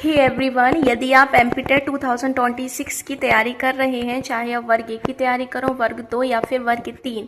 Hey everyone, यदि आप MPTET 2026 की तैयारी कर रहे हैं, चाहे आप वर्ग 1 की तैयारी करो, वर्ग 2 या फिर वर्ग 3,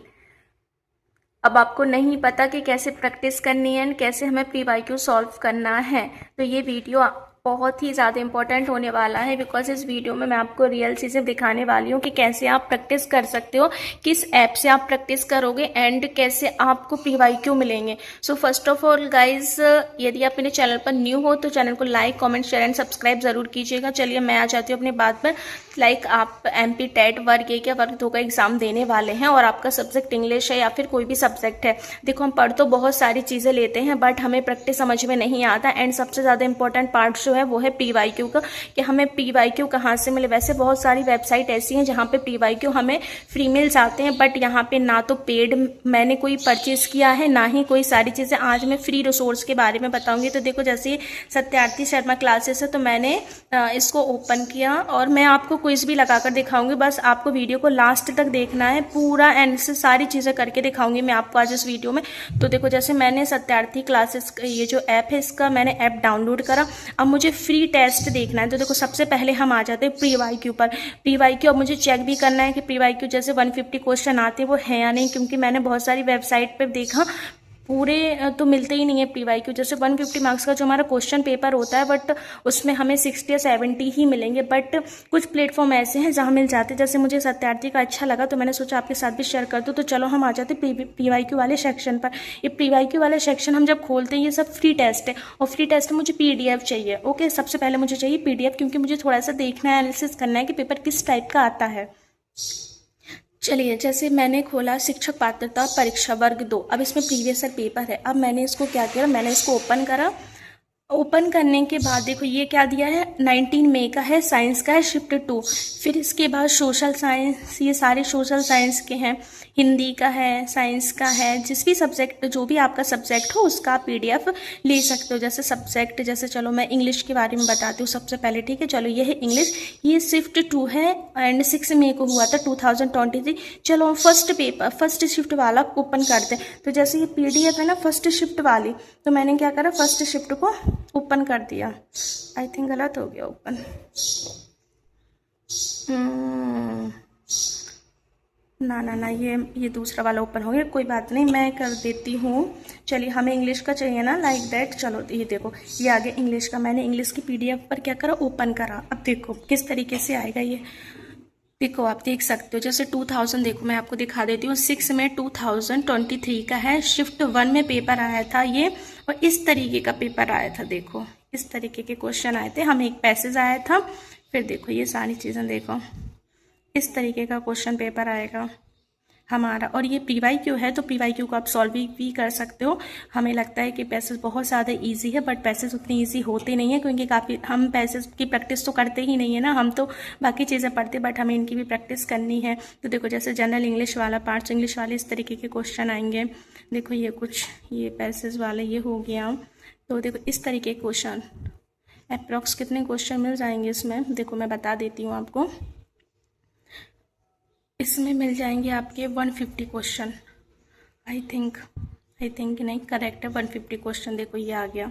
अब आपको नहीं पता कि कैसे प्रैक्टिस करनी है, कैसे हमें पीवाईक्यू सॉल्व करना है, तो ये वीडियो बहुत ही ज़्यादा इंपॉर्टेंट होने वाला है। बिकॉज इस वीडियो में मैं आपको रियल चीज़ें दिखाने वाली हूँ कि कैसे आप प्रैक्टिस कर सकते हो, किस ऐप से आप प्रैक्टिस करोगे एंड कैसे आपको पीवाईक्यू मिलेंगे। So first of all guys, यदि आप मेरे चैनल पर न्यू हो तो चैनल को like, comment, share and subscribe जरूर कीजिएगा। चलिए मैं आ जाती हूँ अपनी बात पर। लाइक आप एमपी टेट वर्ग 1 या वर्ग 2 का एग्जाम देने वाले हैं और आपका सब्जेक्ट इंग्लिश है या फिर कोई भी सब्जेक्ट है। देखो, हम पढ़ तो बहुत सारी चीज़ें लेते हैं बट हमें प्रैक्टिस समझ में नहीं आता। एंड सबसे ज़्यादा इंपॉर्टेंट पार्ट जो है वो है पीवाईक्यू का, कि हमें पीवाईक्यू कहाँ से मिले। वैसे बहुत सारी वेबसाइट ऐसी हैं जहाँ पे पीवाईक्यू हमें फ्री मिल जाते हैं, बट यहाँ पे ना तो पेड मैंने कोई परचेज किया है, ना ही कोई सारी चीज़ें। आज मैं फ्री रिसोर्स के बारे में बताऊंगी। तो देखो, जैसे सत्यार्थी शर्मा क्लासेस है तो मैंने इसको ओपन किया और मैं आपको क्विज भी लगाकर दिखाऊंगी। बस आपको वीडियो को लास्ट तक देखना है, पूरा एंड से सारी चीज़ें करके दिखाऊंगी मैं आपको आज इस वीडियो में। तो देखो, जैसे मैंने सत्यार्थी क्लासेस ये जो ऐप है इसका मैंने ऐप डाउनलोड करा। अब मुझे फ्री टेस्ट देखना है, तो देखो सबसे पहले हम आ जाते हैं पीवाईक्यू पर। पीवाईक्यू अब मुझे चेक भी करना है कि पीवाईक्यू जैसे 150 क्वेश्चन आते हैं वो है या नहीं, क्योंकि मैंने बहुत सारी वेबसाइट पर देखा पूरे तो मिलते ही नहीं है पीवाईक्यू। जैसे 150 मार्क्स का जो हमारा क्वेश्चन पेपर होता है बट उसमें हमें 60 या 70 ही मिलेंगे। बट कुछ प्लेटफॉर्म ऐसे हैं जहाँ मिल जाते हैं। जैसे मुझे सत्यार्थी का अच्छा लगा तो मैंने सोचा आपके साथ भी शेयर कर दूँ। तो चलो हम आ जाते हैं पीवाईक्यू वाले सेक्शन पर। ये पीवाईक्यू वाले सेक्शन हम जब खोलते हैं, ये सब फ्री टेस्ट है और फ्री टेस्ट में मुझे PDF चाहिए। ओके, सबसे पहले मुझे चाहिए PDF, क्योंकि मुझे थोड़ा सा देखना है, एनालिसिस करना है कि पेपर किस टाइप का आता है। चलिए, जैसे मैंने खोला शिक्षक पात्रता परीक्षा वर्ग 2। अब इसमें प्रीवियस ईयर पेपर है। अब मैंने इसको क्या किया, मैंने इसको ओपन करा। ओपन करने के बाद देखो ये क्या दिया है, 19 मई का है, साइंस का है, शिफ्ट 2। फिर इसके बाद सोशल साइंस, ये सारे सोशल साइंस के हैं। हिंदी का है, साइंस का है, जिस भी सब्जेक्ट, जो भी आपका सब्जेक्ट हो उसका PDF ले सकते हो। जैसे सब्जेक्ट, जैसे चलो मैं इंग्लिश के बारे में बताती हूँ सबसे पहले। ठीक है, चलो ये है इंग्लिश, ये शिफ्ट 2 है एंड 6 मई को हुआ था 2023। चलो फर्स्ट पेपर, फर्स्ट शिफ्ट वाला ओपन करते हैं। तो जैसे ये PDF है ना फर्स्ट शिफ्ट वाली, तो मैंने क्या करा, फर्स्ट शिफ्ट को ओपन कर दिया। आई थिंक गलत हो गया ओपन। ना ना ना, ये दूसरा वाला ओपन हो गया। कोई बात नहीं, मैं कर देती हूँ। चलिए, हमें इंग्लिश का चाहिए ना, लाइक दैट। चलो ये देखो, ये आगे इंग्लिश का। मैंने इंग्लिश की PDF पर क्या करा, ओपन करा। अब देखो किस तरीके से आएगा ये। देखो, आप देख सकते हो जैसे 2000, देखो मैं आपको दिखा देती हूँ। 6 में 2023 का है, शिफ्ट 1 में पेपर आया था ये, और इस तरीके का पेपर आया था। देखो इस तरीके के क्वेश्चन आए थे, हमें एक पैसेज आया था। फिर देखो ये सारी चीज़ें, देखो इस तरीके का क्वेश्चन पेपर आएगा हमारा। और ये पीवाईक्यू है तो पीवाईक्यू को आप सॉल्व भी कर सकते हो। हमें लगता है कि पैसेज बहुत ज़्यादा इजी है, बट पैसेज उतनी इजी होते नहीं है, क्योंकि काफ़ी हम पैसेज की प्रैक्टिस तो करते ही नहीं है ना, हम तो बाकी चीज़ें पढ़ते, बट हमें इनकी भी प्रैक्टिस करनी है। तो देखो, जैसे जनरल इंग्लिश वाला, पार्ट्स इंग्लिश वाले, इस तरीके के क्वेश्चन आएंगे। देखो ये कुछ, ये पैसेज वाले ये हो गया। तो देखो इस तरीके के क्वेश्चन, अप्रॉक्स कितने क्वेश्चन मिल जाएंगे इसमें, देखो मैं बता देती हूँ आपको। इसमें मिल जाएंगे आपके 150 क्वेश्चन। आई थिंक नहीं, करेक्ट है 150 क्वेश्चन। देखो ये आ गया,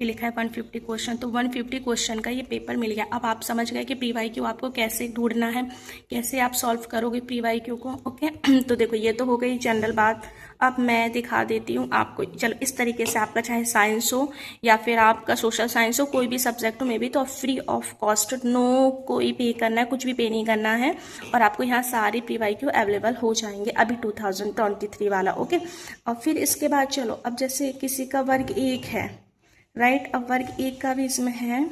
ये लिखा है 150 क्वेश्चन। तो 150 क्वेश्चन का ये पेपर मिल गया। अब आप समझ गए कि पीवाईक्यू आपको कैसे ढूंढना है, कैसे आप सॉल्व करोगे पीवाईक्यू को। ओके तो देखो ये तो हो गई जनरल बात। अब मैं दिखा देती हूँ आपको। चलो इस तरीके से आपका चाहे साइंस हो या फिर आपका सोशल साइंस हो, कोई भी सब्जेक्ट हो में भी, तो फ्री ऑफ कॉस्ट, नो कोई पे करना है, कुछ भी पे नहीं करना है, और आपको यहाँ सारे पीवाईक्यू अवेलेबल हो जाएंगे अभी 2023 वाला। ओके, और फिर इसके बाद चलो, अब जैसे किसी का वर्ग 1 है, राइट, अब वर्ग 1 का भी इसमें है,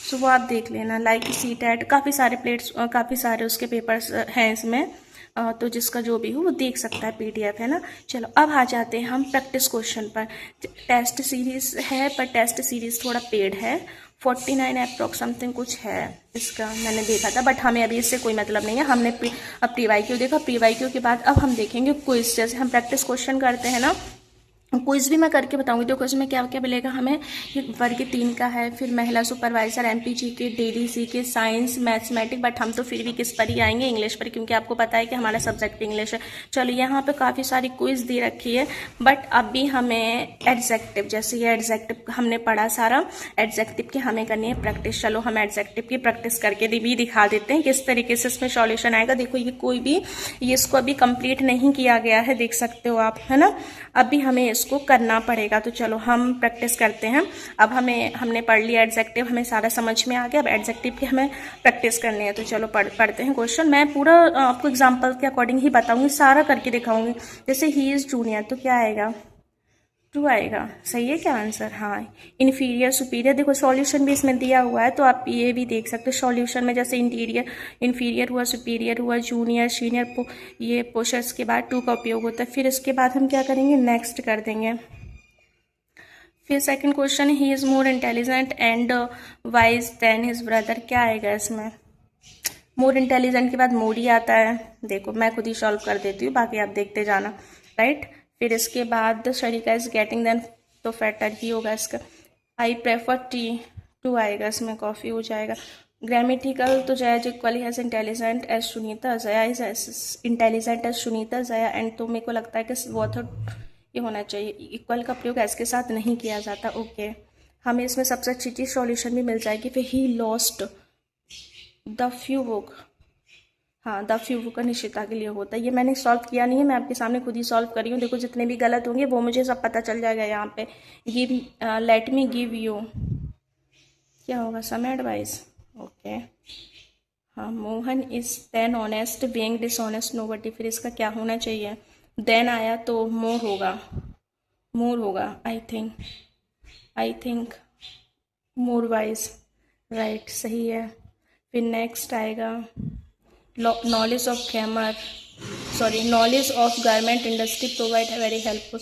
सो वो आप देख लेना। लाइक CTET, काफ़ी सारे काफ़ी सारे उसके पेपर्स हैं इसमें, तो जिसका जो भी हो वो देख सकता है, PDF है ना। चलो अब आ जाते हैं हम प्रैक्टिस क्वेश्चन पर। टेस्ट सीरीज है, पर टेस्ट सीरीज थोड़ा पेड है, 49 अप्रॉक्स समथिंग कुछ है इसका, मैंने देखा था, बट हमें अभी इससे कोई मतलब नहीं है। हमने अब पीवाईक्यू देखा, पीवाईक्यू के बाद अब हम देखेंगे क्विज। जैसे हम प्रैक्टिस क्वेश्चन करते हैं ना, क्विज भी मैं करके बताऊंगी। तो क्वेश्चन में क्या क्या मिलेगा हमें, ये वर्ग 3 का है, फिर महिला सुपरवाइजर, एमपीजी के, डीडीसी के, साइंस, मैथमेटिक्स, बट हम तो फिर भी किस पर ही आएंगे, इंग्लिश पर, क्योंकि आपको पता है कि हमारा सब्जेक्ट इंग्लिश है। चलो यहाँ पे काफ़ी सारी क्विज दे रखी है, बट अभी हमें एडजेक्टिव, जैसे ये एडजेक्टिव हमने पढ़ा सारा, एडजेक्टिव की हमें करनी है प्रैक्टिस। चलो हम एडजेक्टिव की प्रैक्टिस करके भी दिखा देते हैं किस तरीके से इसमें सॉल्यूशन आएगा। देखो ये कोई भी, ये इसको अभी कंप्लीट नहीं किया गया है, देख सकते हो आप, है ना। अभी हमें इसको करना पड़ेगा। तो चलो हम प्रैक्टिस करते हैं। अब हमने पढ़ लिया एडजेक्टिव, हमें सारा समझ में आ गया। अब एडजेक्टिव की हमें प्रैक्टिस करनी है। तो चलो पढ़ते हैं क्वेश्चन। मैं पूरा आपको एग्जांपल के अकॉर्डिंग ही बताऊंगी, सारा करके दिखाऊंगी। जैसे ही इज जूनियर, तो क्या आएगा, ट्रू आएगा। सही है क्या आंसर? हाँ। इन्फीरियर, सुपीरियर, देखो सॉल्यूशन भी इसमें दिया हुआ है, तो आप ये भी देख सकते हो सॉल्यूशन में। जैसे इन्फीरियर हुआ, सुपीरियर हुआ, जूनियर, सीनियर, ये पोशर्स के बाद टू का उपयोग होता है। फिर इसके बाद हम क्या करेंगे, नेक्स्ट कर देंगे। फिर second question, he is more intelligent and wise than his brother, क्या आएगा इसमें? मोर इंटेलिजेंट के बाद मोर ही आता है। देखो मैं खुद ही सॉल्व कर देती हूँ, बाकी आप देखते जाना, राइट। फिर इसके बाद शरीका इज गेटिंग देन, तो फैटर ही होगा इसका। आई प्रेफर टी, टू आएगा इसमें, कॉफ़ी हो जाएगा। ग्रामेटिकल, तो Jaya equally as intelligent as Sunita, Jaya is as intelligent as Sunita, Jaya and, तो मेरे को लगता है कि वो तो ये होना चाहिए, इक्वल का प्रयोग एज के साथ नहीं किया जाता। ओके, हमें इसमें सबसे अच्छी चीज़ सॉल्यूशन भी मिल जाएगी। फिर he lost the few book, हाँ द फ्यू बुक का निश्चिता के लिए होता है। ये मैंने सॉल्व किया नहीं है, मैं आपके सामने खुद ही सॉल्व करी हूँ। देखो जितने भी गलत होंगे वो मुझे सब पता चल जाएगा यहाँ पे। Give, let me give you, क्या होगा, सम एडवाइस। ओके, हाँ। Mohan is than honest being dishonest nobody, फिर इसका क्या होना चाहिए, देन आया तो मोर होगा, मोर होगा। I think more wise, right, सही है। फिर नेक्स्ट आएगा knowledge of grammar, sorry knowledge of garment industry provide very helpful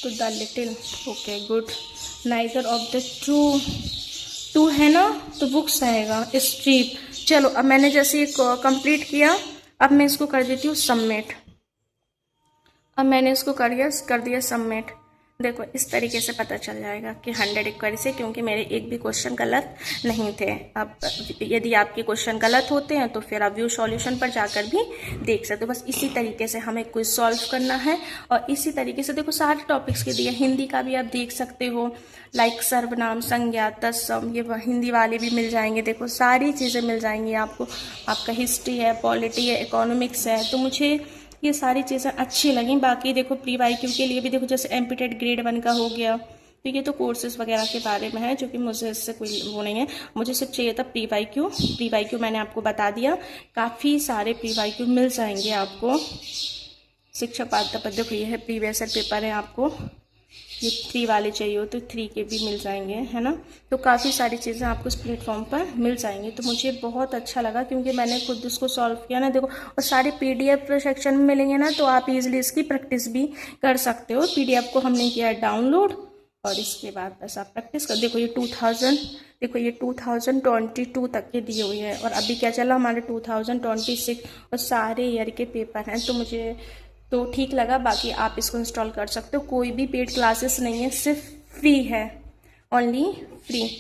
to the little, okay good. Neither of the two है ना, तो बुक्स आएगा। स्ट्रीप, चलो अब मैंने जैसे कंप्लीट किया, अब मैं इसको कर देती हूँ सबमिट। अब मैंने इसको कर दिया सबमिट। देखो इस तरीके से पता चल जाएगा कि 100 इक्वल से, क्योंकि मेरे एक भी क्वेश्चन गलत नहीं थे। अब यदि आपके क्वेश्चन गलत होते हैं तो फिर आप व्यू सॉल्यूशन पर जाकर भी देख सकते हो। बस इसी तरीके से हमें क्विज सॉल्व करना है, और इसी तरीके से देखो सारे टॉपिक्स के दिए। हिंदी का भी आप देख सकते हो, लाइक सर्वनाम, संज्ञा, तत्सम, ये हिंदी वाले भी मिल जाएंगे। देखो सारी चीज़ें मिल जाएंगी आपको। आपका हिस्ट्री है, पॉलिटी है, इकोनॉमिक्स है, तो मुझे ये सारी चीज़ें अच्छी लगी। बाकी देखो प्री वाईक्यू के लिए भी देखो, जैसे एमपीटेड ग्रेड 1 का हो गया, तो ये तो कोर्सेज वगैरह के बारे में है, जो कि मुझे इससे कोई वो नहीं है। मुझे सिर्फ चाहिए था प्री वाईक्यू मैंने आपको बता दिया। काफ़ी सारे प्री वाईक्यू मिल जाएंगे आपको। शिक्षक पात्रता पद, देखो ये है प्रीवियस ईयर पेपर है, आपको ये 3 वाले चाहिए हो तो 3 के भी मिल जाएंगे, है ना। तो काफ़ी सारी चीज़ें आपको इस प्लेटफॉर्म पर मिल जाएंगी। तो मुझे बहुत अच्छा लगा, क्योंकि मैंने खुद उसको सॉल्व किया ना। देखो, और सारे PDF सेक्शन में मिलेंगे ना, तो आप इजीली इसकी प्रैक्टिस भी कर सकते हो। PDF को हमने किया डाउनलोड, और इसके बाद बस आप प्रैक्टिस कर। देखो ये 2022 तक के दिए हुए हैं, और अभी क्या चला हमारे 2026, और सारे ईयर के पेपर हैं। तो मुझे तो ठीक लगा। बाकी आप इसको इंस्टॉल कर सकते हो, कोई भी पेड क्लासेस नहीं है, सिर्फ फ्री है, ओनली फ्री।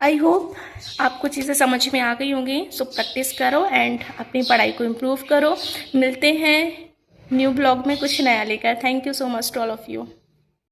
आई होप आपको चीज़ें समझ में आ गई होंगी। सो प्रैक्टिस करो एंड अपनी पढ़ाई को इम्प्रूव करो। मिलते हैं न्यू ब्लॉग में कुछ नया लेकर। Thank you so much to all of you.